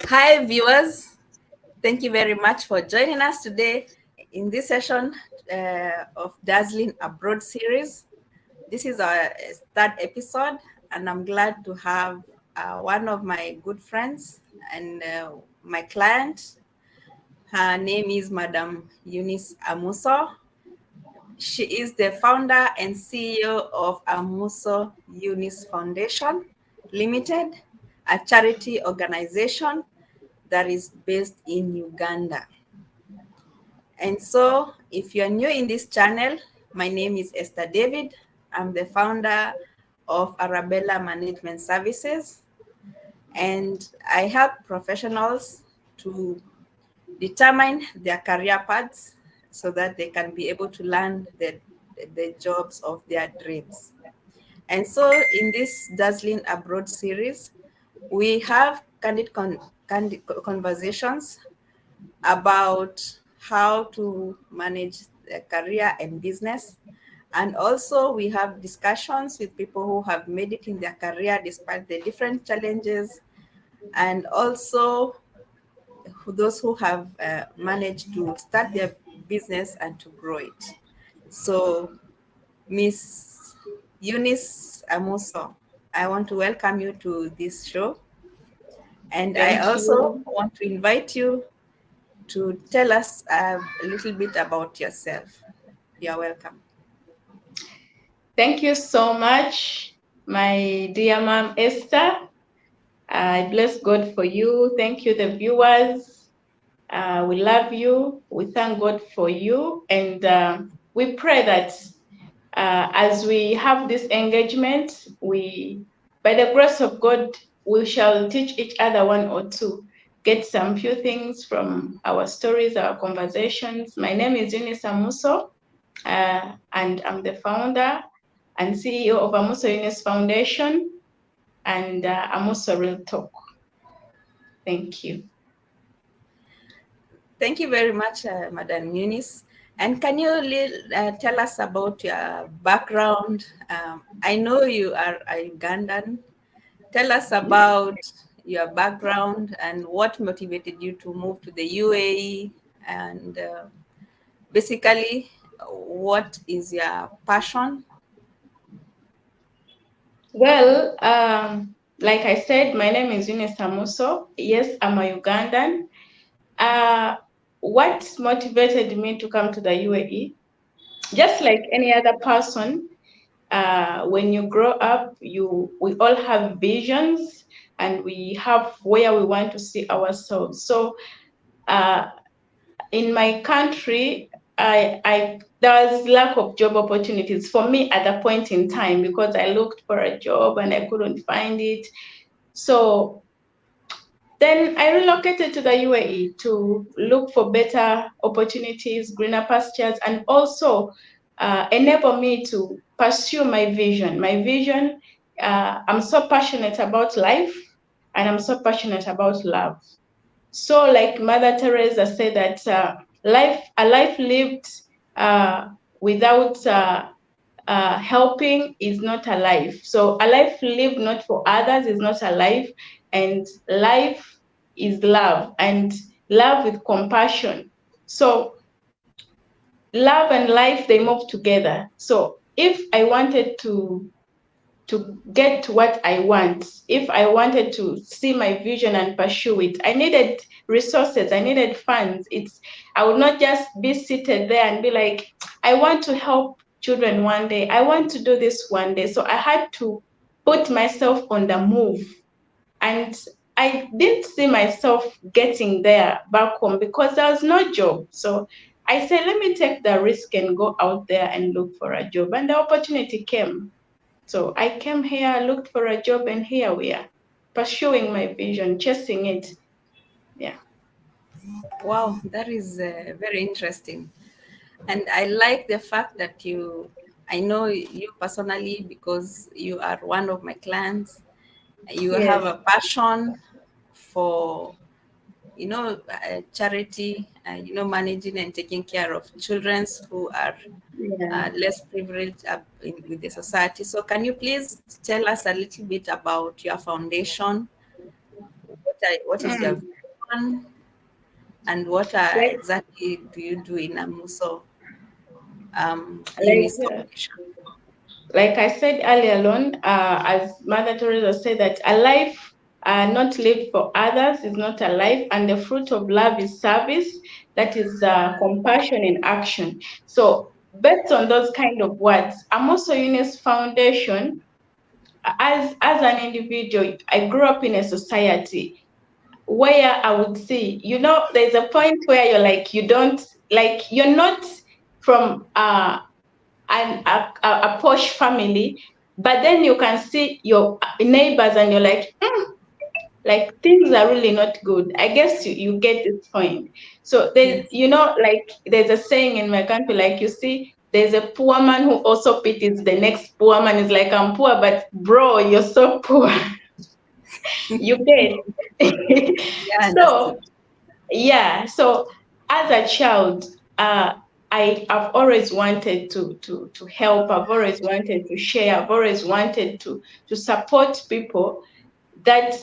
Hi, viewers. Thank you very much for joining us today in this session of Dazzling Abroad series. This is our third episode, and I'm glad to have one of my good friends and my client. Her name is Madam Eunice Amuso. She is the founder and CEO of Amuso Eunice Foundation Limited, a charity organization that is based in Uganda. And so, if you're new in this channel, my name is Esther David. I'm the founder of Arabella Management Services, and I help professionals to determine their career paths so that they can be able to land the jobs of their dreams. And so, in this Dazzling Abroad series, we have candid conversations about how to manage their career and business. And also, we have discussions with people who have made it in their career despite the different challenges, and also those who have managed to start their business and to grow it. So, Miss Eunice Amuso, I want to welcome you to this show. And I Thank also you. want to invite you to tell us a little bit about yourself. You're welcome. Thank you so much, my dear mom Esther. I bless God for you. Thank you, the viewers. We love you. We thank God for you. And we pray that as we have this engagement, by the grace of God, we shall teach each other one or two, get some few things from our stories, our conversations. My name is Eunice Amuso. And I'm the founder and CEO of Amuso Eunice Foundation and Amuso Real Talk. Thank you. Thank you very much, Madam Eunice. And can you tell us about your background? I know you are a Ugandan. Tell us about your background and what motivated you to move to the UAE, and basically, what is your passion? Well, like I said, my name is Eunice Amuso. Yes, I'm a Ugandan. What motivated me to come to the UAE? Just like any other person, when you grow up, we all have visions and we have where we want to see ourselves. So uh, in my country, there was lack of job opportunities for me at that point in time because I looked for a job and I couldn't find it. So then I relocated to the UAE to look for better opportunities, greener pastures, and also enable me to pursue my vision. My vision, I'm so passionate about life and I'm so passionate about love. So, like Mother Teresa said, that a life lived without helping is not a life. So, a life lived not for others is not a life, and life is love, and love with compassion. So, love and life they move together. So, if I wanted to get what I want, if I wanted to see my vision and pursue it, I needed resources, I needed funds. I would not just be seated there and be like, I want to help children one day, I want to do this one day. So I had to put myself on the move. And I didn't see myself getting there back home because there was no job. So I said, let me take the risk and go out there and look for a job. And the opportunity came. So I came here, looked for a job, and here we are, pursuing my vision, chasing it. Yeah. Wow, that is very interesting. And I like the fact that I know you personally because you are one of my clients. You have Yes. a passion for, charity, managing and taking care of children who are Yeah. less privileged with the society. So, can you please tell us a little bit about your foundation? What is your Mm. vision? foundation, and what Like, exactly do you do in Amuso like, Unis Foundation? like I said earlier on, as Mother Teresa said, that a life not lived for others is not a life, and the fruit of love is service. That is compassion in action. So, based on those kind of words, Amoso Unis Foundation, as an individual, I grew up in a society where I would see, there's a point where you're like, you're not from a posh family, but then you can see your neighbors and you're like things are really not good. I guess you get this point. So Yes. there's a saying in my country, like you see, there's a poor man who also pities the next poor man. Is like, I'm poor, but bro, you're so poor. You get. Yeah, So understood. yeah, so as a child, I've always wanted to help. I've always wanted to share. I've always wanted to support people. That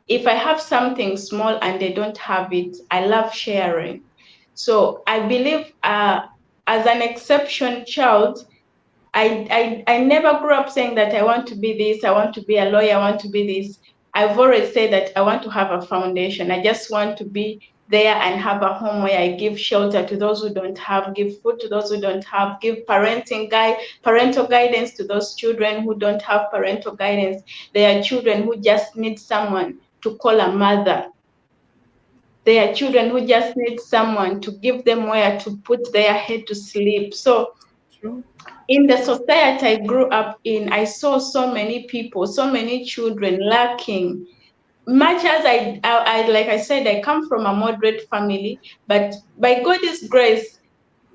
if I have something small and they don't have it, I love sharing. So I believe, as an exception child, I never grew up saying that I want to be this, I want to be a lawyer, I want to be this. I've always said that I want to have a foundation. I just want to be there and have a home where I give shelter to those who don't have, give food to those who don't have, give parental guidance to those children who don't have parental guidance. There are children who just need someone to call a mother. There are children who just need someone to give them where to put their head to sleep. So True. in the society I grew up in, I saw so many people, so many children lacking. Much as like I said, I come from a moderate family, but by God's grace,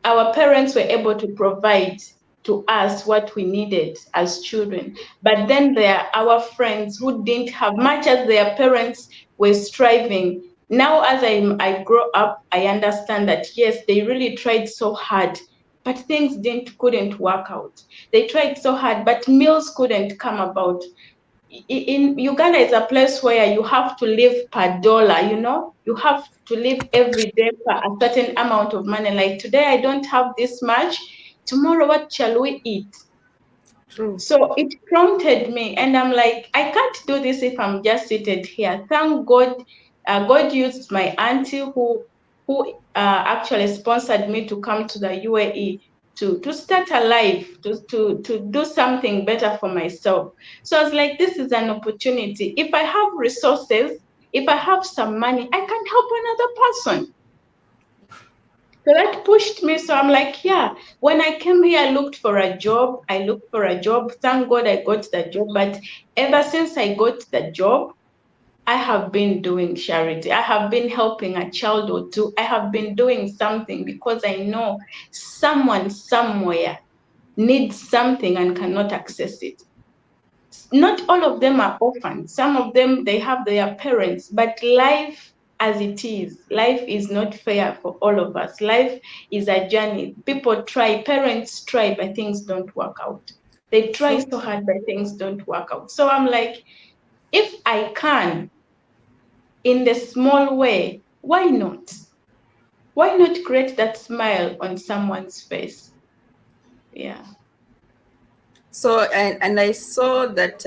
our parents were able to provide to us what we needed as children. But then there are our friends who didn't have much as their parents were striving. Now, as I grow up, I understand that yes, they really tried so hard, but things couldn't work out. They tried so hard, but meals couldn't come about. In Uganda is a place where you have to live per dollar, you have to live every day for a certain amount of money. Like today, I don't have this much. Tomorrow, what shall we eat? True. So it prompted me, and I'm like, I can't do this if I'm just seated here. Thank God, God used my auntie who actually sponsored me to come to the UAE to start a life, to do something better for myself. So I was like, this is an opportunity. If I have resources, if I have some money, I can help another person. So that pushed me. So I'm like, yeah, when I came here, I looked for a job. Thank God I got the job. But ever since I got the job, I have been doing charity. I have been helping a child or two. I have been doing something because I know someone somewhere needs something and cannot access it. Not all of them are orphans. Some of them, they have their parents, but life as it is, life is not fair for all of us. Life is a journey. People try, parents try, but things don't work out. They try True. so hard, but things don't work out. So I'm like, if I can, in the small way, why not? Why not create that smile on someone's face? Yeah. So, and I saw that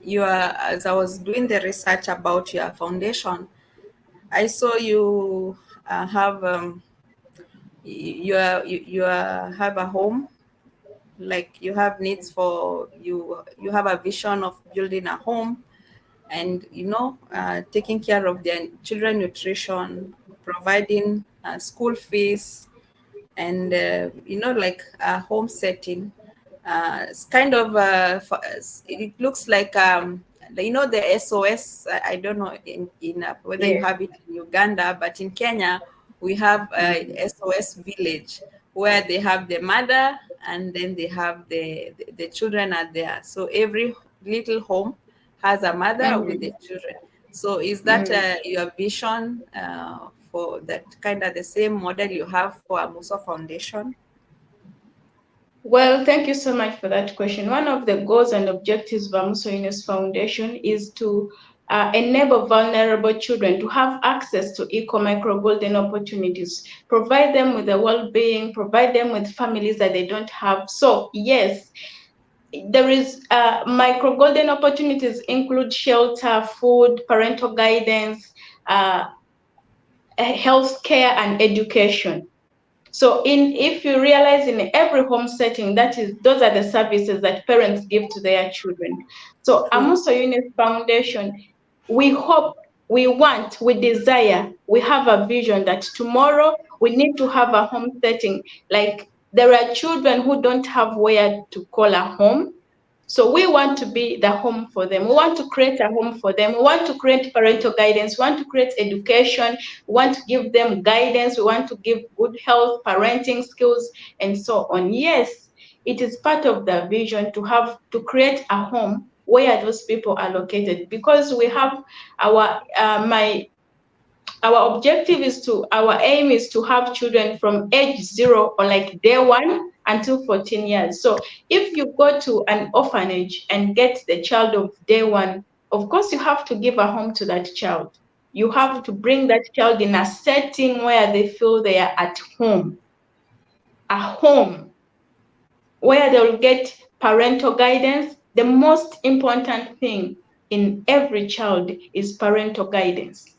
you are, as I was doing the research about your foundation, I saw you have you have a home, like you have needs for you have a vision of building a home, and taking care of their children nutrition, providing school fees, and like a home setting. It's kind of it looks like the SOS. I don't know in whether you Yes. have it in Uganda, but in Kenya we have a SOS village where they have the mother, and then they have the children are there. So every little home has a mother with the Mhm. children. So is that Mhm. your vision for that, kind of the same model you have for Amuso Foundation? Well, thank you so much for that question. One of the goals and objectives of Amuso Yunus Foundation is to enable vulnerable children to have access to eco micro golden opportunities, provide them with the well-being, provide them with families that they don't have. So yes, there is micro golden opportunities include shelter, food, parental guidance, health care, and education. So if you realize in every home setting, those are the services that parents give to their children. So Amuso Eunice Foundation, we hope, we want, we desire, we have a vision that tomorrow we need to have a home setting. Like there are children who don't have where to call a home. So we want to be the home for them. We want to create a home for them. We want to create parental guidance. We want to create education. We want to give them guidance. We want to give good health, parenting skills, and so on. Yes, it is part of the vision to create a home where those people are located, because we have our objective is our aim is to have children from age 0 or like day 1 until 14 years. So if you go to an orphanage and get the child of day 1, of course you have to give a home to that child. You have to bring that child in a setting where they feel they are at home, a home where they'll get parental guidance. The most important thing in every child is parental guidance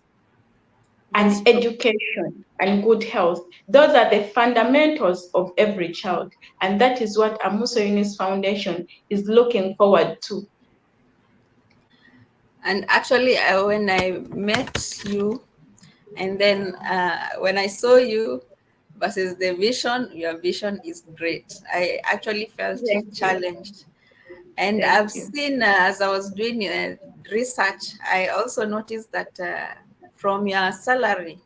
and education and good health. Those are the fundamentals of every child. And that is what Amuso Eunice Foundation is looking forward to. And actually, when I met you, and then when I saw you versus the vision, your vision is great. I actually felt challenged. And I've seen, as I was doing research, I also noticed that from your salary,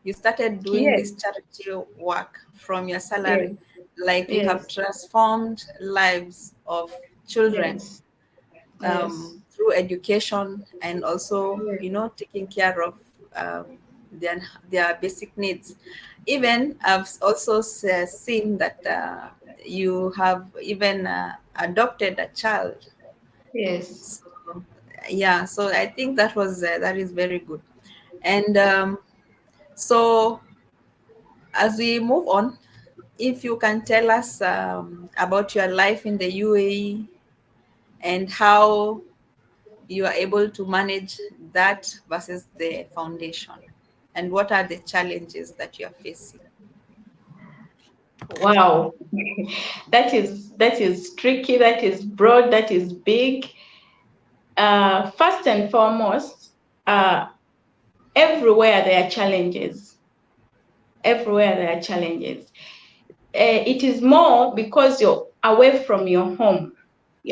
you started doing this charity work from your salary. Like you have transformed lives of children through education, and also, taking care of their basic needs. Even I've also seen that you have even adopted a child. Yes. So, yeah, so I think that is very good. And so as we move on, if you can tell us about your life in the UAE and how you are able to manage that versus the foundation, and what are the challenges that you are facing? Wow. that is tricky, that is broad, that is big. First and foremost, everywhere there are challenges. Everywhere there are challenges. It is more because you're away from your home.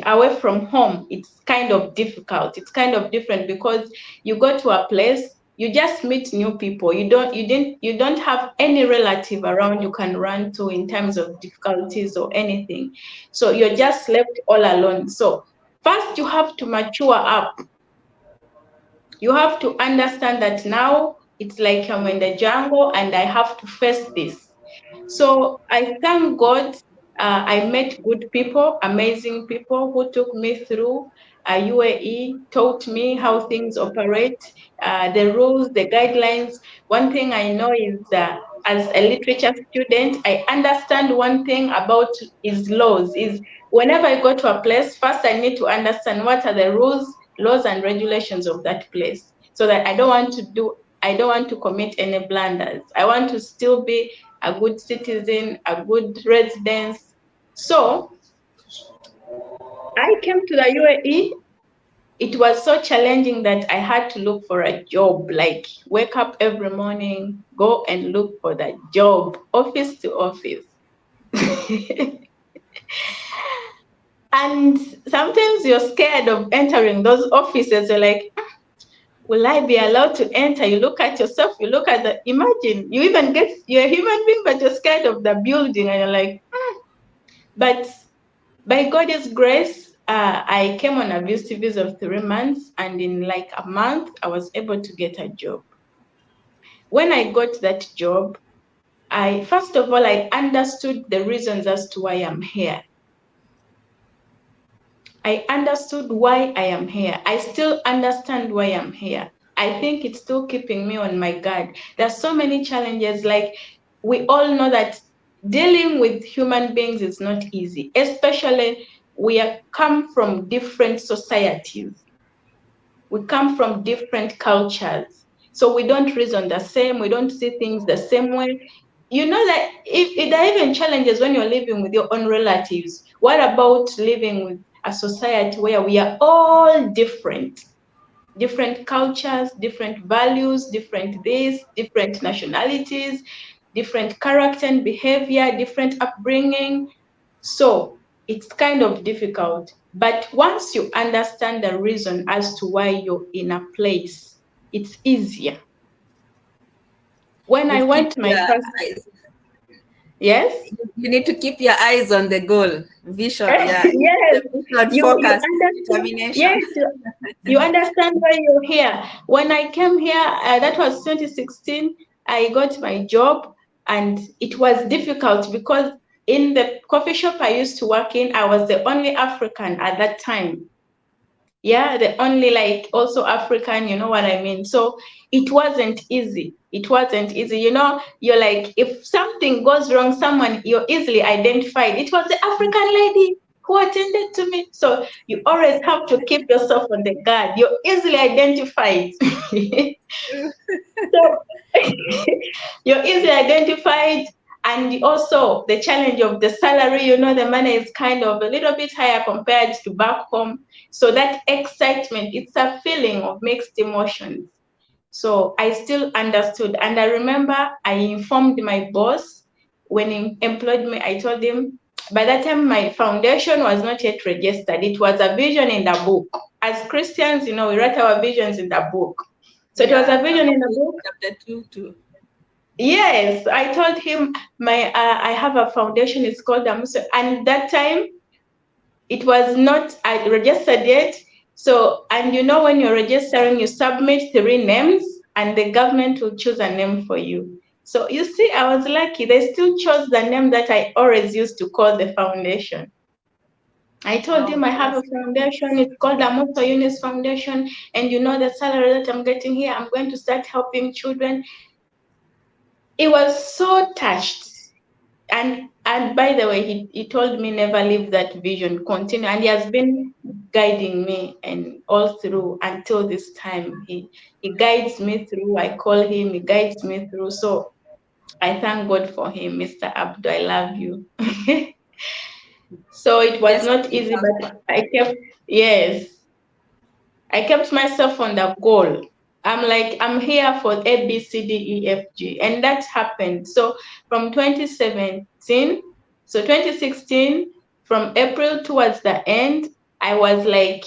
Away from home, it's kind of difficult. It's kind of different because you go to a place, you just meet new people. You don't have any relative around you can run to in terms of difficulties or anything. So you're just left all alone. So first you have to mature up. You have to understand that now it's like I'm in the jungle and I have to face this. So I thank God I met good people, amazing people who took me through UAE, taught me how things operate, the rules, the guidelines. One thing I know is as a literature student, I understand one thing about is laws. Is whenever I go to a place, first I need to understand what are the rules, laws, and regulations of that place, so that I don't want to commit any blunders. I want to still be a good citizen, a good resident. So I came to the UAE. It was so challenging that I had to look for a job, like wake up every morning, go and look for that job, office to office. And sometimes you're scared of entering those offices. You're like, will I be allowed to enter? You look at yourself, imagine, you're a human being, but you're scared of the building, and you're like, But by God's grace, I came on a visa of 3 months, and in like a month, I was able to get a job. When I got that job, first of all, I understood the reasons as to why I'm here. I understood why I am here. I still understand why I'm here. I think it's still keeping me on my guard. There's so many challenges. Like, we all know that dealing with human beings is not easy, especially come from different societies. We come from different cultures. So we don't reason the same, we don't see things the same way. You know that if there are even challenges when you're living with your own relatives, what about living with a society where we are all different? Different cultures, different values, different this, different nationalities, different character and behavior, different upbringing. So it's kind of difficult. But once you understand the reason as to why you're in a place, it's easier. When I You've keep went my your first, eyes. yes? You need to keep your eyes on the goal, vision, yeah. Yes, The vision, you focus, understand. determination. Yes, you understand why you're here. When I came here, that was 2016. I got my job, and it was difficult because in the coffee shop I used to work in, I was the only African at that time. Yeah, the only, like, also African, you know what I mean? So it wasn't easy. It wasn't easy. You know, you're like, if something goes wrong, someone, you're easily identified. It was the African lady who attended to me. So you always have to keep yourself on the guard. You're easily identified. So you're easily identified, and also the challenge of the salary, you know, the money is kind of a little bit higher compared to back home. So that excitement, it's a feeling of mixed emotions. So I still understood. And I remember I informed my boss when he employed me. I told him, by that time, my foundation was not yet registered. It was a vision in the book. As Christians, you know, we write our visions in the book. So it was Yeah, a vision in the book. chapter 2 too. Yes, I told him I have a foundation. It's called Amuso, and that time it was not registered yet. So, and you know, when you're registering, you submit 3 names, and the government will choose a name for you. So you see, I was lucky. They still chose the name that I always used to call the foundation. I told him Wow, I have a foundation. It's called Amoto Eunice Foundation, and you know the salary that I'm getting here, I'm going to start helping children. He was so touched. And by the way, he told me never leave that vision, continue. And he has been guiding me and all through until this time. He guides me through. I call him, he guides me through. So I thank God for him, Mr. Abdu. I love you. So it was yes, not easy, but yes, I kept myself on the goal. I'm like, I'm here for A, B, C, D, E, F, G. And that happened. So from 2017, so 2016, from April towards the end, I was like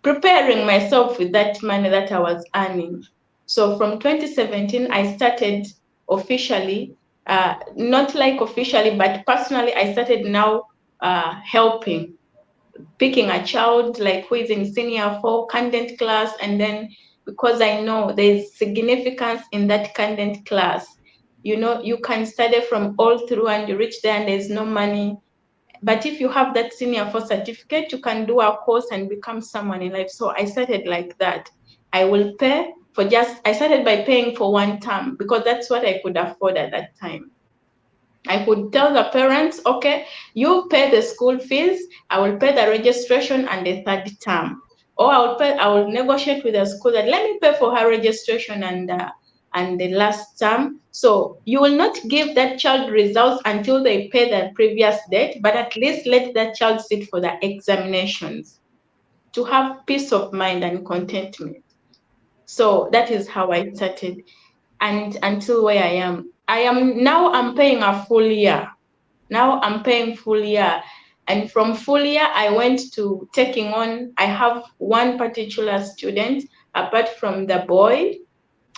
preparing myself with that money that I was earning. So from 2017, I started officially, not like officially, but personally, I started now helping, picking a child like who is in senior 4 candidate class, and then because I know there's significance in that candidate class, you know, you can study from all through and you reach there and there's no money. But if you have that senior 4 certificate, you can do a course and become someone in life. So I started like that. I will pay for I started by paying for 1 term because that's what I could afford at that time. I could tell the parents, okay, you pay the school fees, I will pay the registration and the 3rd term. Or I will negotiate with the school that let me pay for her registration and the last term. So you will not give that child results until they pay the previous date, but at least let that child sit for the examinations to have peace of mind and contentment. So that is how I started, and until where I am. I'm paying a full year. Now I'm paying full year. And from full year, I went to taking on, I have one particular student, apart from the boy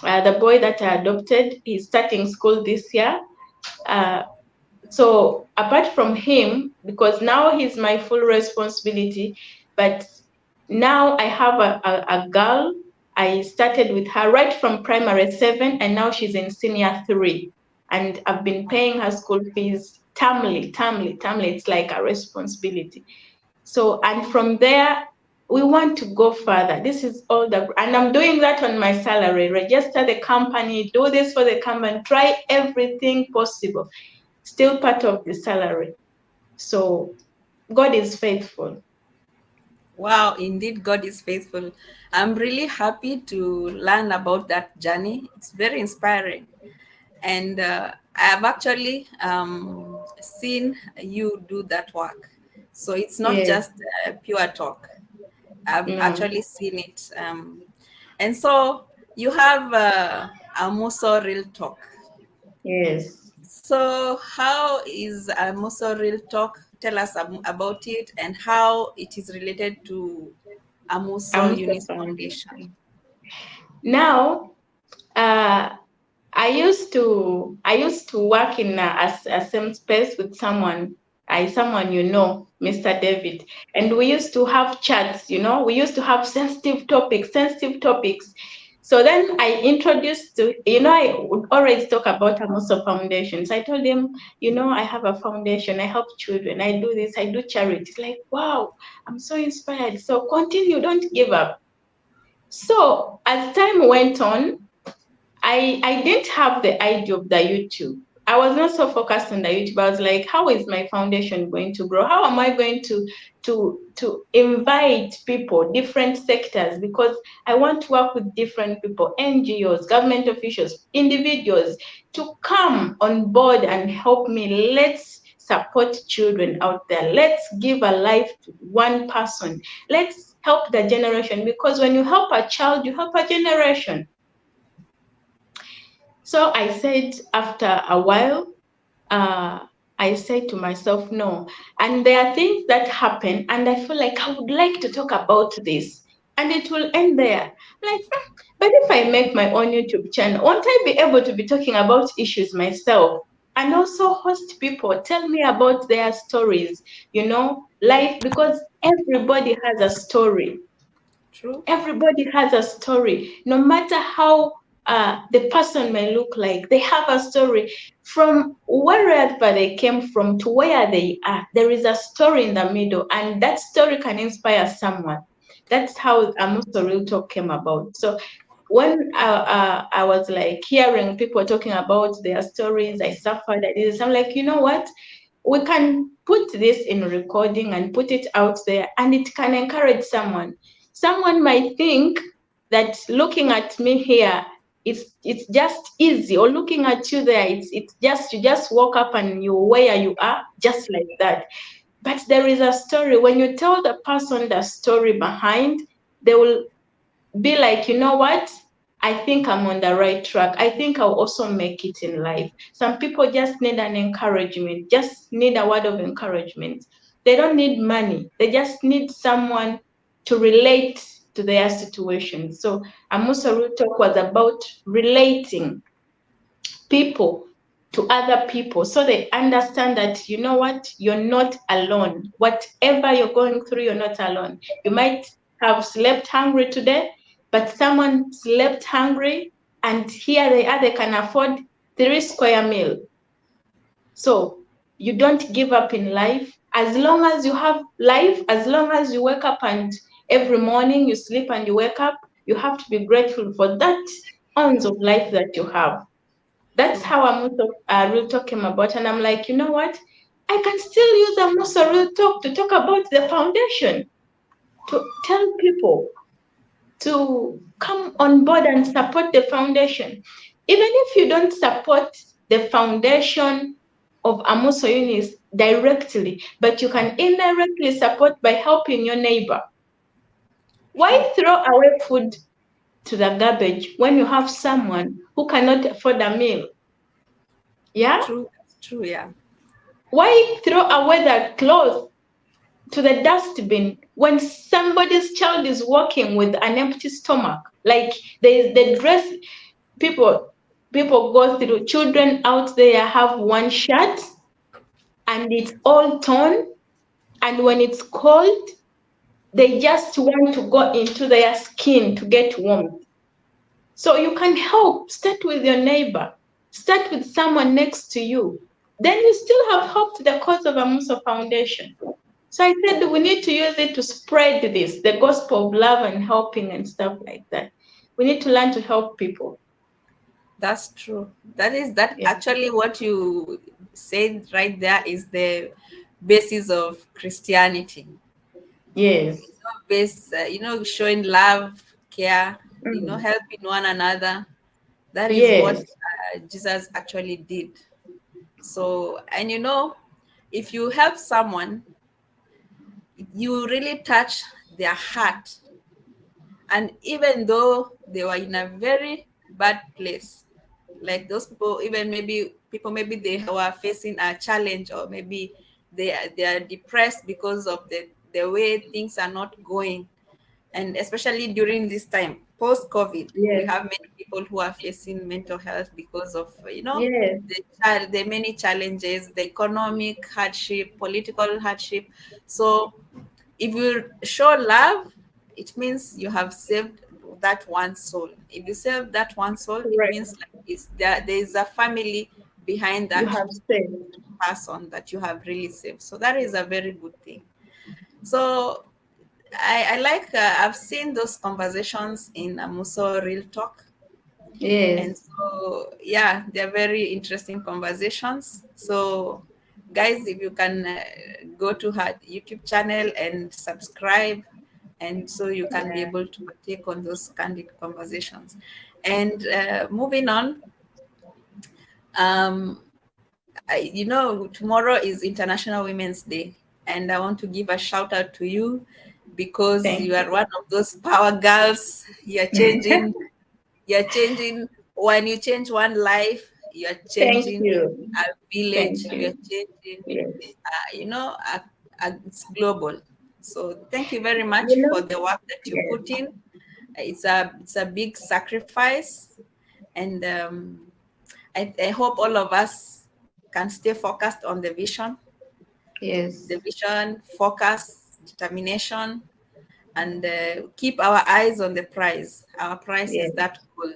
that I adopted, he's starting school this year. So apart from him, because now he's my full responsibility, but now I have a girl. I started with her right from primary 7, and now she's in senior 3. And I've been paying her school fees termly. It's like a responsibility. So, and from there, we want to go further. This is all and I'm doing that on my salary. Register the company, do this for the company, try everything possible. Still part of the salary. So God is faithful. Wow, indeed, God is faithful. I'm really happy to learn about that journey. It's very inspiring. And I've actually seen you do that work. So it's not Yes. just pure talk. I've No. actually seen it. And so you have Amuso Real Talk. Yes. So how is Amuso Real Talk? Tell us about it and how it is related to Amuso I'm Unis so Foundation. now, I used to work in a same space with someone, Mr. David, and we used to have chats. We used to have sensitive topics. So then I introduced I would always talk about Amoso Foundation. So I told him, I have a foundation, I help children, I do this, I do charity. It's like, wow, I'm so inspired. So continue, don't give up. So as time went on, I didn't have the idea of the YouTube. I was not so focused on the YouTube. I was like, how is my foundation going to grow? How am I going to invite people, different sectors? Because I want to work with different people, NGOs, government officials, individuals, to come on board and help me. Let's support children out there. Let's give a life to one person. Let's help the generation, because when you help a child, you help a generation. So I said, after a while, I said to myself, no. And there are things that happen, and I feel like I would like to talk about this, and it will end there. Like, but if I make my own YouTube channel, won't I be able to be talking about issues myself? And also host people, tell me about their stories, life, because everybody has a story. True. Everybody has a story, no matter how the person may look like. They have a story. From wherever they came from to where they are, there is a story in the middle, and that story can inspire someone. That's how Amuso Real Talk came about. So when I was like hearing people talking about their stories, I suffered, I did this, I'm like, you know what? We can put this in recording and put it out there, and it can encourage someone. Someone might think that looking at me here, it's just easy, or looking at you there, it's just, you just walk up and you where you are, just like that. But there is a story. When you tell the person the story behind, they will be like, you know what? I think I'm on the right track. I think I'll also make it in life. Some people just need an encouragement, just need a word of encouragement. They don't need money. They just need someone to relate to their situation. So Amuso Real Talk was about relating people to other people, so they understand that, you know what, you're not alone. Whatever you're going through, you're not alone. You might have slept hungry today, but someone slept hungry, and here they are, they can afford 3 square meal. So you don't give up in life. As long as you have life, as long as you wake up, and every morning you sleep and you wake up, you have to be grateful for that ounce of life that you have. That's how Amuso Real Talk came about. And I'm like, you know what? I can still use Amuso Real Talk to talk about the foundation, to tell people to come on board and support the foundation. Even if you don't support the foundation of Amuso Unis directly, but you can indirectly support by helping your neighbor. Why throw away food to the garbage when you have someone who cannot afford a meal? Yeah? True, yeah. Why throw away the clothes to the dustbin when somebody's child is walking with an empty stomach? Like, there's the dress people go through. Children out there have one shirt and it's all torn, and when it's cold, they just want to go into their skin to get warm. So you can help. Start with your neighbor. Start with someone next to you. Then you still have helped the cause of Amuso Foundation. So I said we need to use it to spread this, the gospel of love and helping and stuff like that. We need to learn to help people. That's true. That Yeah. actually what you said right there is the basis of Christianity. Yes. Base, showing love, care, Mm. helping one another. That is what Yes. Jesus actually did. So, and if you help someone, you really touch their heart. And even though they were in a very bad place, like those people, even maybe people, maybe they were facing a challenge, or maybe they are depressed because of the way things are not going. And especially during this time, post COVID, we Yes. have many people who are facing mental health because of Yes. the many challenges, the economic hardship, political hardship. So if you show love, it means you have saved that one soul. If you save that one soul, it Correct. means like there is a family behind You that have said. person that you have really saved. So that is a very good thing. So I like, I've seen those conversations in Amuso Real Talk. And Yes. so, yeah, they're very interesting conversations. So, guys, if you can go to her YouTube channel and subscribe, and so you can be Yeah. able to take on those candid conversations. And moving on, tomorrow is International Women's Day, and I want to give a shout out to you because Thank you are one of those power girls. you. You're changing. When you change one life, you're Thank changing you. a village. Thank You're you. changing, Yes. it's global. So thank you very much You for know, the work that you yes. put in. It's a big sacrifice, and I hope all of us can stay focused on Yes. the vision, focus, determination, and keep our eyes on the prize. Our prize is Yes. that goal.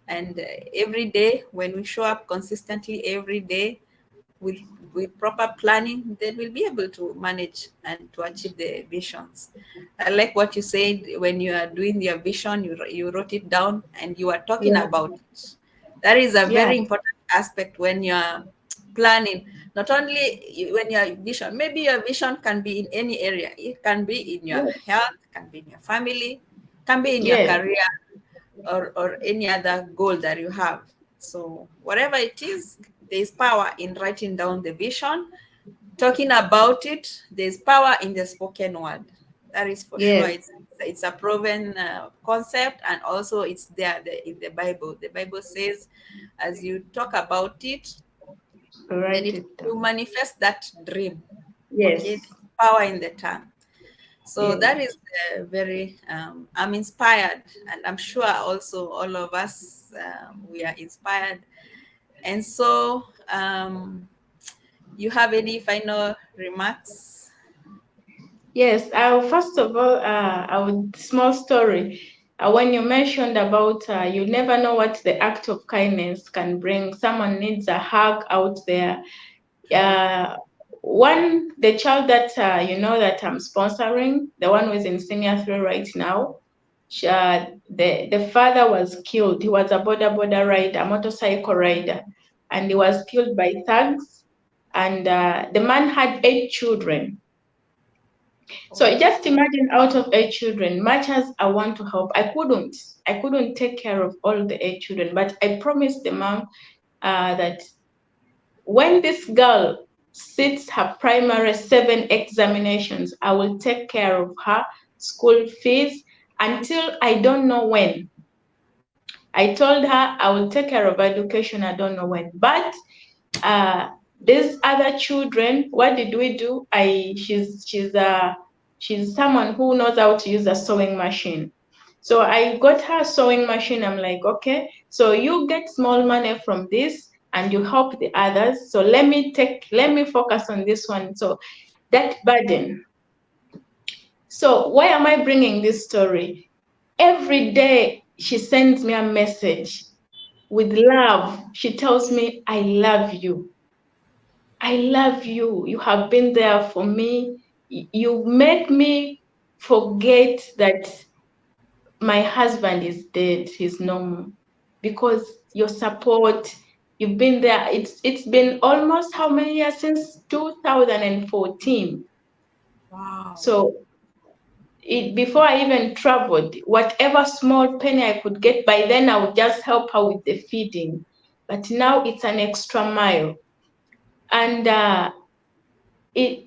And every day, when we show up consistently every day with proper planning, then we'll be able to manage and to achieve the visions. I like what you said when you are doing your vision, you wrote it down and you are talking Yeah. about it. That is a Yeah. very important aspect when you are planning. Not only when your vision, maybe your vision can be in any area. It can be in your Yes. health, can be in your family, can be in your Yes. career, or any other goal that you have. So whatever it is, there's power in writing down the vision, talking about it. There's power in the spoken word. That is for sure. Yes. It's a proven concept, and also it's there in the Bible. The Bible says, as you talk about it, then Write it it you down. manifest that dream. Okay, Yes. there's power in the tongue. So Yes. that is very, I'm inspired, and I'm sure also all of us, we are inspired. And so, you have any final remarks? Yes. First of all, I would small story. When you mentioned about you never know what the act of kindness can bring. Someone needs a hug out there. Uh, the child that that I'm sponsoring, the one who is in senior three right now, the father was killed. He was a border rider, a motorcycle rider, and he was killed by thugs. And the man had 8 children. So just imagine, out of 8 children, much as I want to help, I couldn't take care of all the 8 children. But I promised the mom that when this girl sits her primary 7 examinations, I will take care of her school fees until I don't know when. I told her I will take care of education, I don't know when. But uh, these other children, what did we do? She's someone who knows how to use a sewing machine. So I got her a sewing machine. I'm like, okay, so you get small money from this and you help the others. So let me focus on this one. So that burden. So why am I bringing this story? Every day she sends me a message with love. She tells me, I love you. I love you. You have been there for me. you make me forget that my husband is dead, he's normal, because your support, you've been there. It's been almost how many years? Since 2014. Wow. So before I even traveled, whatever small penny I could get, by then I would just help her with the feeding. But now it's an extra mile. And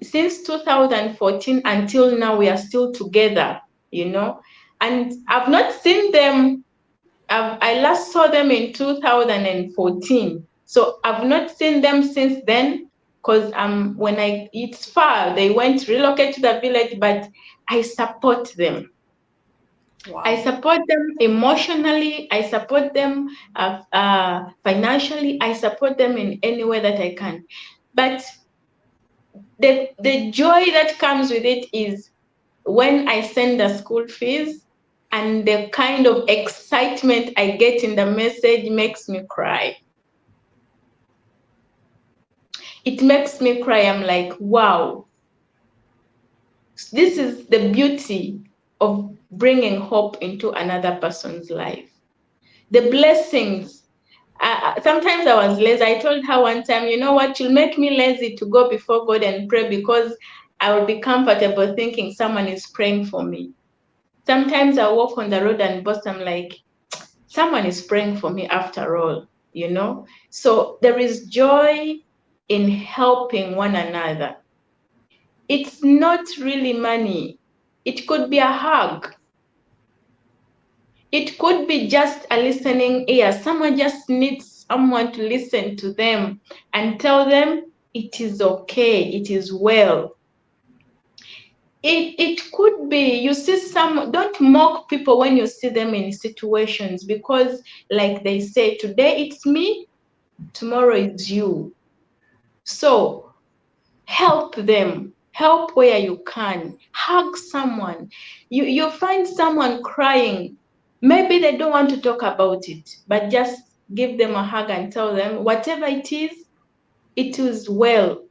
since 2014 until now, we are still together, and I've not seen them. I last saw them in 2014. So I've not seen them since then, because it's far. They went relocate to the village, but I support them. Wow. I support them emotionally. I support them financially. I support them in any way that I can. But the joy that comes with it is when I send the school fees, and the kind of excitement I get in the message makes me cry. It makes me cry. I'm like, wow. This is the beauty of bringing hope into another person's life. The blessings. Sometimes I was lazy. I told her one time, you know what, you'll make me lazy to go before God and pray, because I will be comfortable thinking someone is praying for me. Sometimes I walk on the road and boast, I'm like, someone is praying for me after all, So there is joy in helping one another. It's not really money. It could be a hug. It could be just a listening ear. Someone just needs someone to listen to them and tell them it is okay, it is well. It could be, you see don't mock people when you see them in situations, because like they say, today it's me, tomorrow it's you. So help them. Help where you can. Hug someone. You find someone crying. Maybe they don't want to talk about it, but just give them a hug and tell them whatever it is well.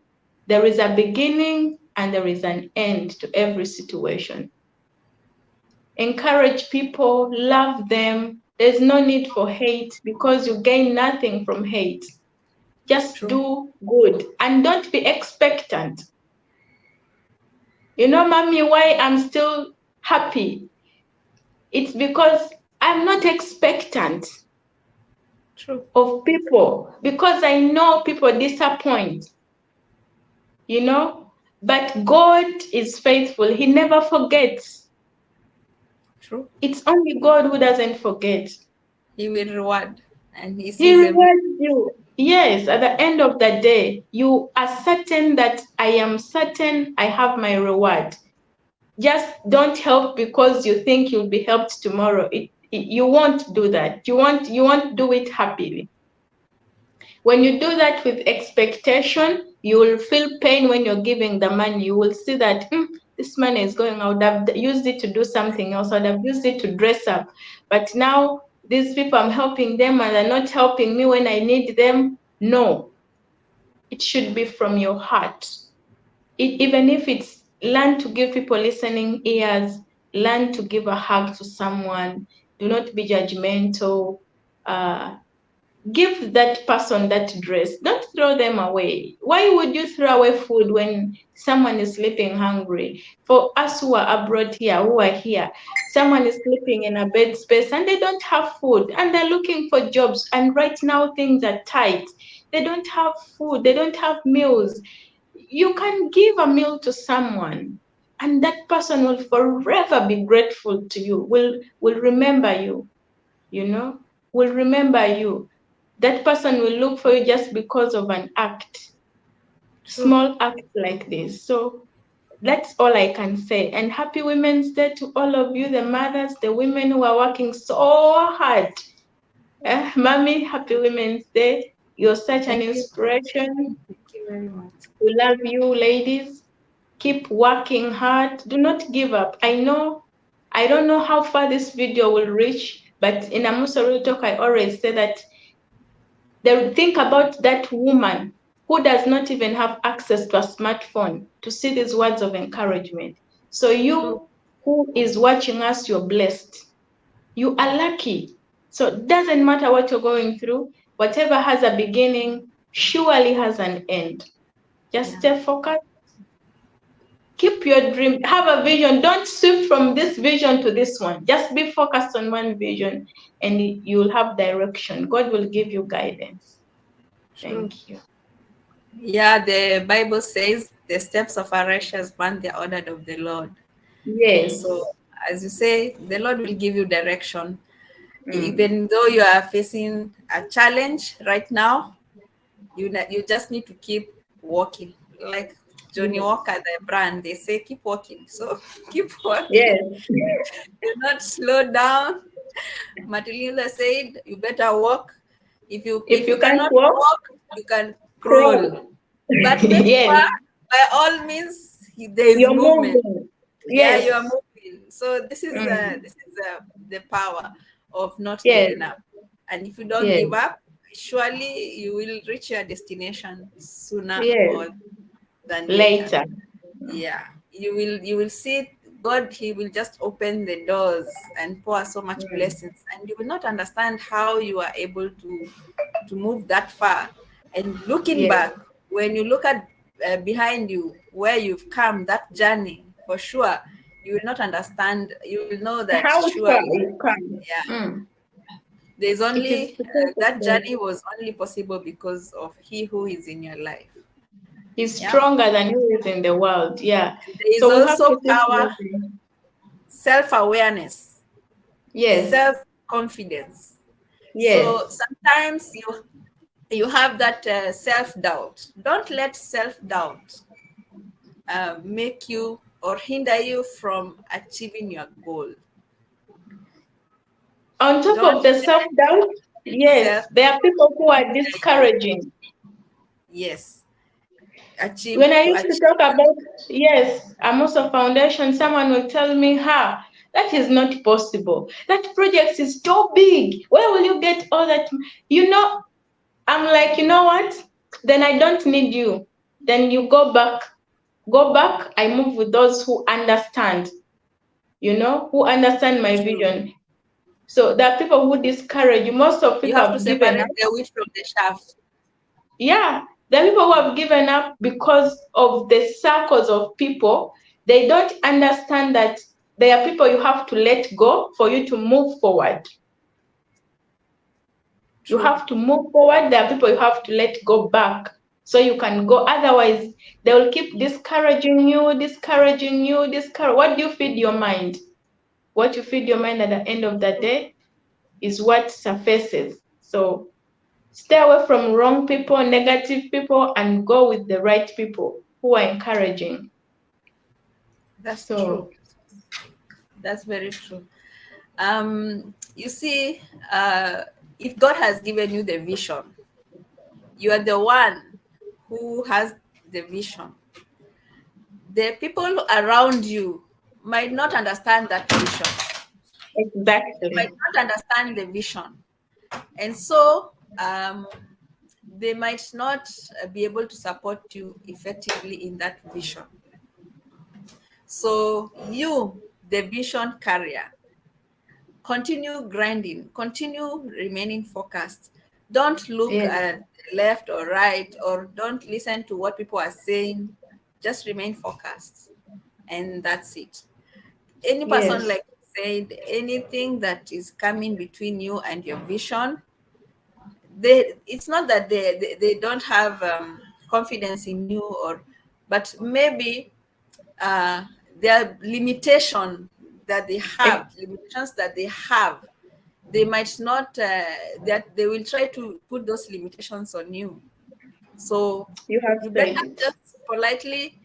There is a beginning and there is an end to every situation. Encourage people, love them. There's no need for hate, because you gain nothing from hate. Just do good and don't be expectant. Mommy, why I'm still happy? It's because I'm not expectant of people, because I know people disappoint, but God is faithful. He never forgets. True. It's only God who doesn't forget. He will reward, and He rewards you. Yes, at the end of the day, you are certain that I am certain I have my reward. Just don't help because you think you'll be helped tomorrow. You won't do that. You won't do it happily. When you do that with expectation, you will feel pain when you're giving the money. You will see that this money is going, I would have used it to do something else. I would have used it to dress up. But now these people, I'm helping them and they're not helping me when I need them. No, it should be from your heart. Even if it's learn to give people listening ears, learn to give a hug to someone. Do not be judgmental. Give that person that dress. Don't throw them away. Why would you throw away food when someone is sleeping hungry? For us who are abroad here, who are here, someone is sleeping in a bed space and they don't have food and they're looking for jobs. And right now things are tight. They don't have food. They don't have meals. You can give a meal to someone and that person will forever be grateful to you, will remember you, will remember you. That person will look for you just because of an act, small act like this. So that's all I can say. And happy Women's Day to all of you, the mothers, the women who are working so hard. Mommy, happy Women's Day. You're such an inspiration. Thank you very much. We love you, ladies. Keep working hard. Do not give up. I don't know how far this video will reach, but in Amusa Real Talk, I always say that think about that woman who does not even have access to a smartphone to see these words of encouragement. So you who is watching us, you're blessed. You are lucky. So it doesn't matter what you're going through, whatever has a beginning surely has an end. Just stay focused. Keep your dream, have a vision. Don't shift from this vision to this one. Just be focused on one vision and you'll have direction. God will give you guidance. Thank you. Yeah, the Bible says the steps of a righteous man, they are ordered of the Lord. Yes. So, as you say, the Lord will give you direction. Even though you are facing a challenge right now, you just need to keep walking. Like Johnny Walker, the brand, they say keep walking. So keep walking. Yes. Do not slow down. Martin Luther said, "You better walk. If you cannot walk, you can crawl. But make yes. sure, by all means, there is You're movement. moving. Yeah, Yes. you are moving. So this is the power of not giving up. And if you don't give up, surely you will reach your destination sooner or than later. Yeah, you will see God. He will just open the doors and pour so much blessings, and you will not understand how you are able to move that far. And looking back, when you look at behind you where you've come, that journey, for sure you will not understand. You will know that how surely, you come. yeah, there's only that journey was only possible because of He who is in your life. He's stronger than who is in the world. Yeah. There is So we have also to power, self-awareness, yes, self-confidence. yes. So sometimes you have that self-doubt. Don't let self-doubt make you or hinder you from achieving your goal. On top of the self-doubt, yes, there are people who are discouraging. Yes. When I used to talk about, I'm also foundation, someone will tell me, that is not possible. That project is so big. Where will you get all that? I'm like, you know what? Then I don't need you. Then you go back. Go back. I move with those who understand, who understand my vision. So there are people who discourage you. Most of people have to given up. separate the wheat from the chaff. Yeah, there are people who have given up because of the circles of people. They don't understand that there are people you have to let go for you to move forward. True. You have to move forward. There are people you have to let go back so you can go. Otherwise, they will keep discouraging you. What do you feed your mind? What you feed your mind at the end of the day is what surfaces. So stay away from wrong people, negative people, and go with the right people who are encouraging. That's true. That's very true. You see, if God has given you the vision, you are the one who has the vision. The people around you might not understand that vision. Exactly. They might not understand the vision. And so they might not be able to support you effectively in that vision. So you, the vision carrier, continue grinding, continue remaining focused. Don't look at left or right, or don't listen to what people are saying. Just remain focused, and that's it. Any person, like you said, anything that is coming between you and your vision, it's not that they don't have confidence in you, but maybe their limitations that they have, they might not, that they will try to put those limitations on you. So you better just politely,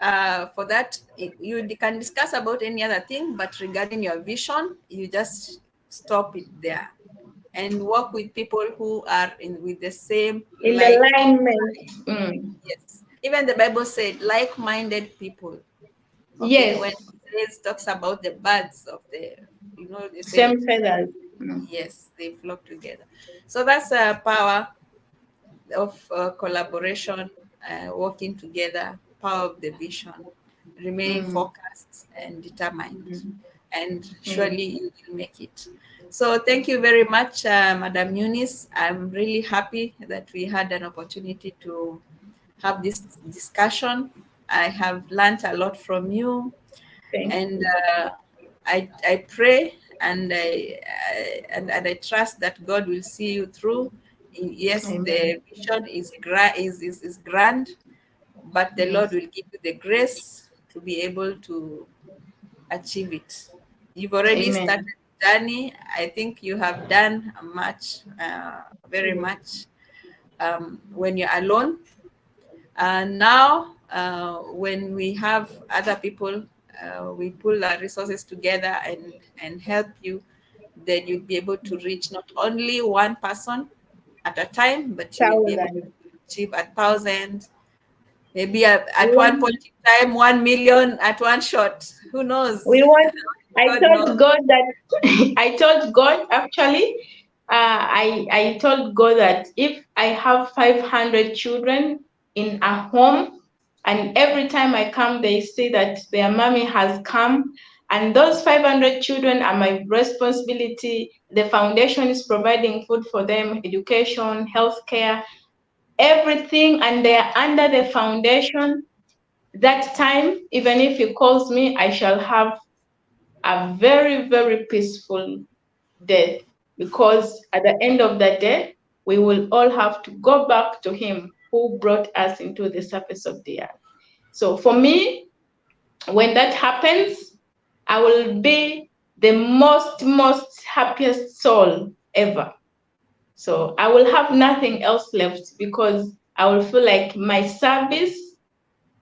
for that, you can discuss about any other thing, but regarding your vision, you just stop it there and work with people who are with the same alignment. Yes, even the Bible said like-minded people. Okay, when it talks about the birds of the, they say same feathers. Yes, they flock together. So that's power collaboration, working together, power of the vision, remaining focused and determined, and surely you will make it. So thank you very much, Madam Eunice. I'm really happy that we had an opportunity to have this discussion. I have learned a lot from you, and I pray and I trust that God will see you through. Yes, Amen. the vision is grand, but the Lord will give you the grace to be able to achieve it. You've already Amen. started the journey. I think you have done much, very Yes. much, when you're alone. And now, when we have other people, we pull our resources together and help you, then you'll be able to reach not only one person at a time, but you will be able to Thousand. achieve 1,000, maybe at We one want, point in time, 1 million at one shot. Who knows? we want, I God knows. told God that, I told God actually, I told God that if I have 500 children in a home, and every time I come, they say that their mommy has come, and those 500 children are my responsibility. The foundation is providing food for them, education, healthcare, everything, and they are under the foundation. That time, even if He calls me, I shall have a very, very peaceful death, because at the end of the day, we will all have to go back to Him who brought us into the surface of the earth. So for me, when that happens, I will be the most happiest soul ever. So I will have nothing else left, because I will feel like my service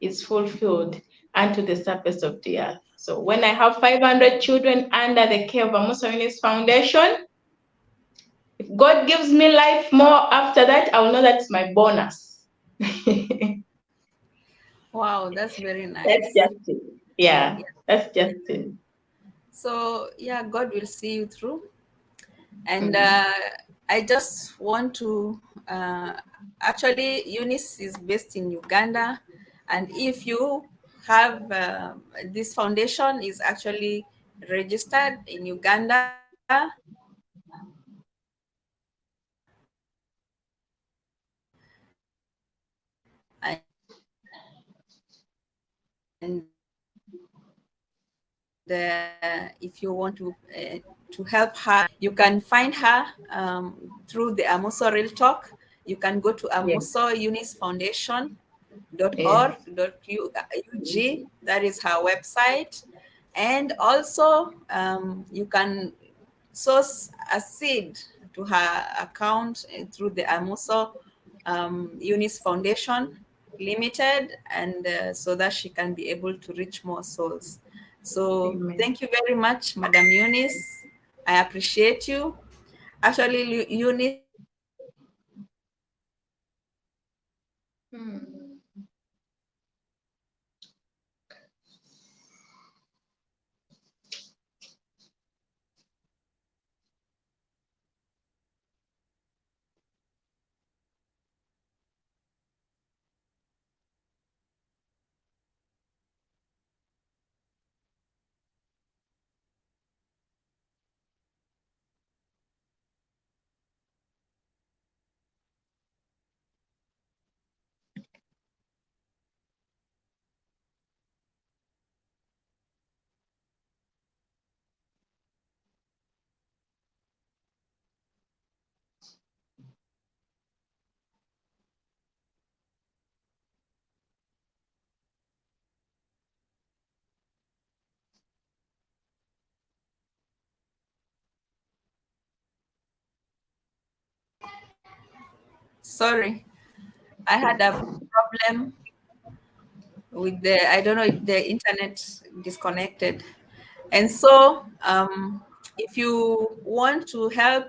is fulfilled unto the surface of the earth. So when I have 500 children under the care of Amusa Eunice Foundation, if God gives me life more after that, I will know that's my bonus. Wow, that's very That's nice. just it. Yeah, Yeah. that's just it. So yeah, God will see you through. And Mm. I just want to, actually, Eunice is based in Uganda. And if you have, this foundation is actually registered in Uganda, and if you want to help her, you can find her, through the Amuso Real Talk. You can go to Yes, Amuso Eunice Foundation yes, .org.ug. That is her website. And also, you can source a seed to her account, through the Amuso, Eunice Foundation Limited, and so that she can be able to reach more souls. So amen. thank you very much, Madam Eunice. I appreciate you. Actually, Eunice Mm. sorry, I had a problem with I don't know if the internet disconnected. And so, if you want to help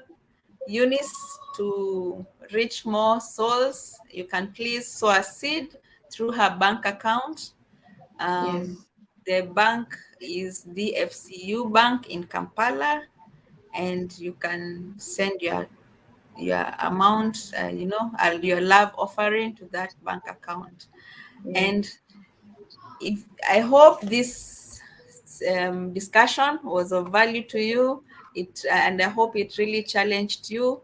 Eunice to reach more souls, you can please sow a seed through her bank account. Yes, The bank is DFCU Bank in Kampala, and you can send your your amount, your love offering to that bank account. And if I hope this discussion was of value to you, and I hope it really challenged you.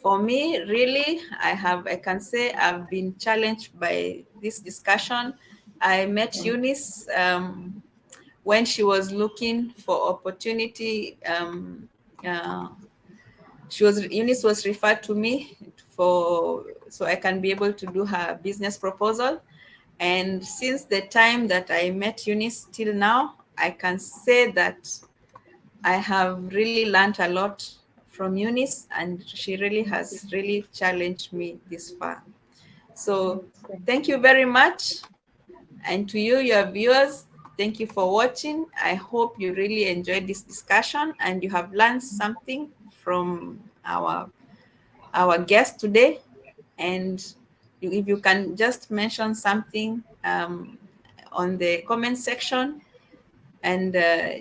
For me, really, I can say I've been challenged by this discussion. I met Eunice when she was looking for opportunity. Eunice was referred to me so I can be able to do her business proposal. And since the time that I met Eunice till now, I can say that I have really learned a lot from Eunice, and she really has really challenged me this far. So thank you very much. And to you, your viewers, thank you for watching. I hope you really enjoyed this discussion and you have learned something from our guest today. And if you can just mention something on the comment section, and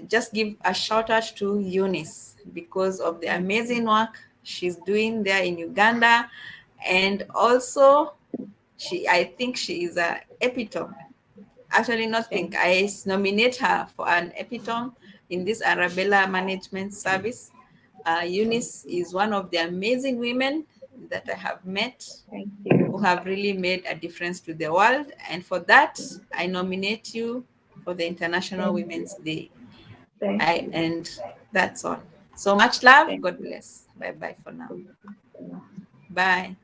just give a shout out to Eunice because of the amazing work she's doing there in Uganda. And also, I think she is a epitome. Actually, not think, I nominate her for an epitome in this Arabella Management Service. Eunice is one of the amazing women that I have met who have really made a difference to the world. And for that, I nominate you for the International Women's Day. And that's all. So much love. God bless. Bye bye for now. Bye.